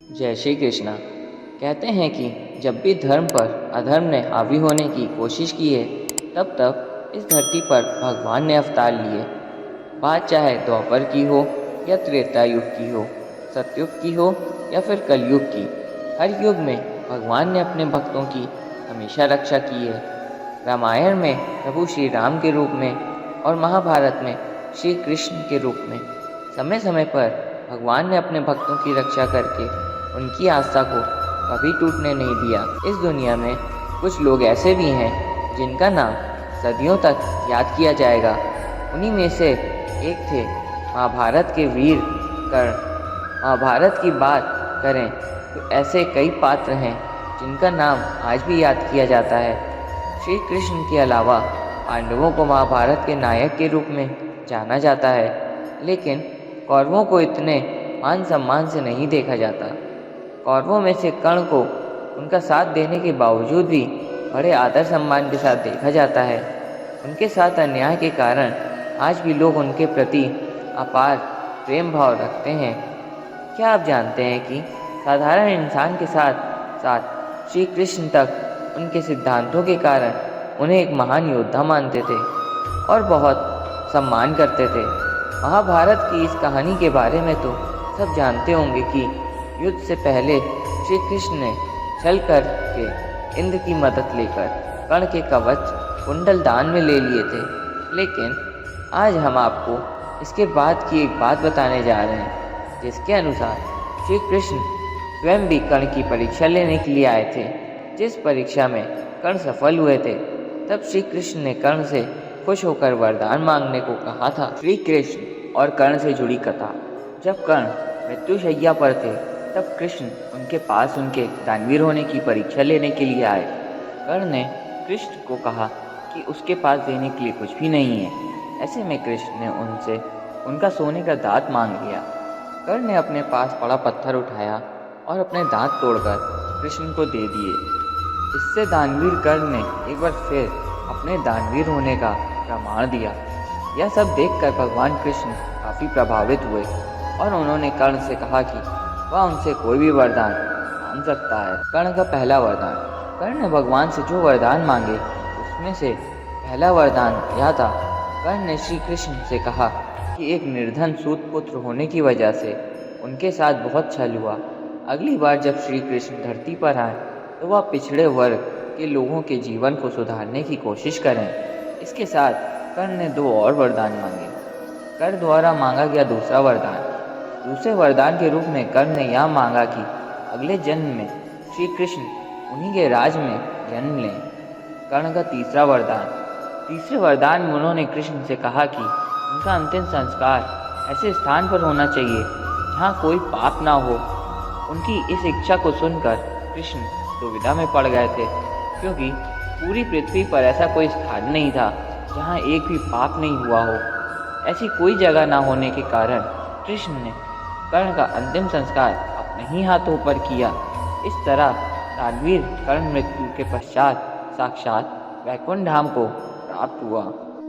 जय श्री कृष्णा। कहते हैं कि जब भी धर्म पर अधर्म ने हावी होने की कोशिश की है, तब तब इस धरती पर भगवान ने अवतार लिए। बात चाहे द्वापर की हो या त्रेता युग की हो, सतयुग की हो या फिर कलयुग की, हर युग में भगवान ने अपने भक्तों की हमेशा रक्षा की है। रामायण में प्रभु श्री राम के रूप में और महाभारत में श्री कृष्ण के रूप में समय समय पर भगवान ने अपने भक्तों की रक्षा करके उनकी आस्था को कभी टूटने नहीं दिया। इस दुनिया में कुछ लोग ऐसे भी हैं जिनका नाम सदियों तक याद किया जाएगा। उन्हीं में से एक थे महाभारत के वीर कर्ण। महाभारत की बात करें तो ऐसे कई पात्र हैं जिनका नाम आज भी याद किया जाता है। श्री कृष्ण के अलावा पांडवों को महाभारत के नायक के रूप में जाना जाता है, लेकिन कौरवों को इतने मान सम्मान से नहीं देखा जाता। कौरवों में से कर्ण को उनका साथ देने के बावजूद भी बड़े आदर सम्मान के साथ देखा जाता है। उनके साथ अन्याय के कारण आज भी लोग उनके प्रति अपार प्रेम भाव रखते हैं। क्या आप जानते हैं कि साधारण इंसान के साथ साथ श्री कृष्ण तक उनके सिद्धांतों के कारण उन्हें एक महान योद्धा मानते थे और बहुत सम्मान करते थे। महाभारत की इस कहानी के बारे में तो सब जानते होंगे कि युद्ध से पहले श्री कृष्ण ने छल कर के इंद्र की मदद लेकर कर्ण के कवच कुंडल दान में ले लिए थे। लेकिन आज हम आपको इसके बाद की एक बात बताने जा रहे हैं, जिसके अनुसार श्री कृष्ण स्वयं भी कर्ण की परीक्षा लेने के लिए आए थे। जिस परीक्षा में कर्ण सफल हुए थे, तब श्री कृष्ण ने कर्ण से खुश होकर वरदान मांगने को कहा था। श्री कृष्ण और कर्ण से जुड़ी कथा। जब कर्ण मृत्युशैया पर थे, तब कृष्ण उनके पास उनके दानवीर होने की परीक्षा लेने के लिए आए। कर्ण ने कृष्ण को कहा कि उसके पास देने के लिए कुछ भी नहीं है। ऐसे में कृष्ण ने उनसे उनका सोने का दांत मांग लिया। कर्ण ने अपने पास पड़ा पत्थर उठाया और अपने दांत तोड़कर कृष्ण को दे दिए। इससे दानवीर कर्ण ने एक बार फिर अपने दानवीर होने का प्रमाण दिया। यह सब देखकर भगवान कृष्ण काफ़ी प्रभावित हुए और उन्होंने कर्ण से कहा कि वह उनसे कोई भी वरदान मांग सकता है। कर्ण का पहला वरदान। कर्ण ने भगवान से जो वरदान मांगे, उसमें से पहला वरदान यह था। कर्ण ने श्री कृष्ण से कहा कि एक निर्धन सूत पुत्र होने की वजह से उनके साथ बहुत छल हुआ। अगली बार जब श्री कृष्ण धरती पर आए, तो वह पिछड़े वर्ग के लोगों के जीवन को सुधारने की कोशिश करें। इसके साथ कर्ण ने दो और वरदान मांगे। कर्ण द्वारा मांगा गया दूसरा वरदान। दूसरे वरदान के रूप में कर्ण ने यह मांगा कि अगले जन्म में श्री कृष्ण उन्हीं के राज में जन्म लें। कर्ण का तीसरा वरदान। तीसरे वरदान में उन्होंने कृष्ण से कहा कि उनका अंतिम संस्कार ऐसे स्थान पर होना चाहिए जहाँ कोई पाप ना हो। उनकी इस इच्छा को सुनकर कृष्ण दुविधा में पड़ गए थे, क्योंकि पूरी पृथ्वी पर ऐसा कोई स्थान नहीं था जहाँ एक भी पाप नहीं हुआ हो। ऐसी कोई जगह ना होने के कारण कृष्ण ने कर्ण का अंतिम संस्कार अपने ही हाथों पर किया। इस तरह दानवीर कर्ण मृत्यु के पश्चात साक्षात वैकुंठ धाम को प्राप्त हुआ।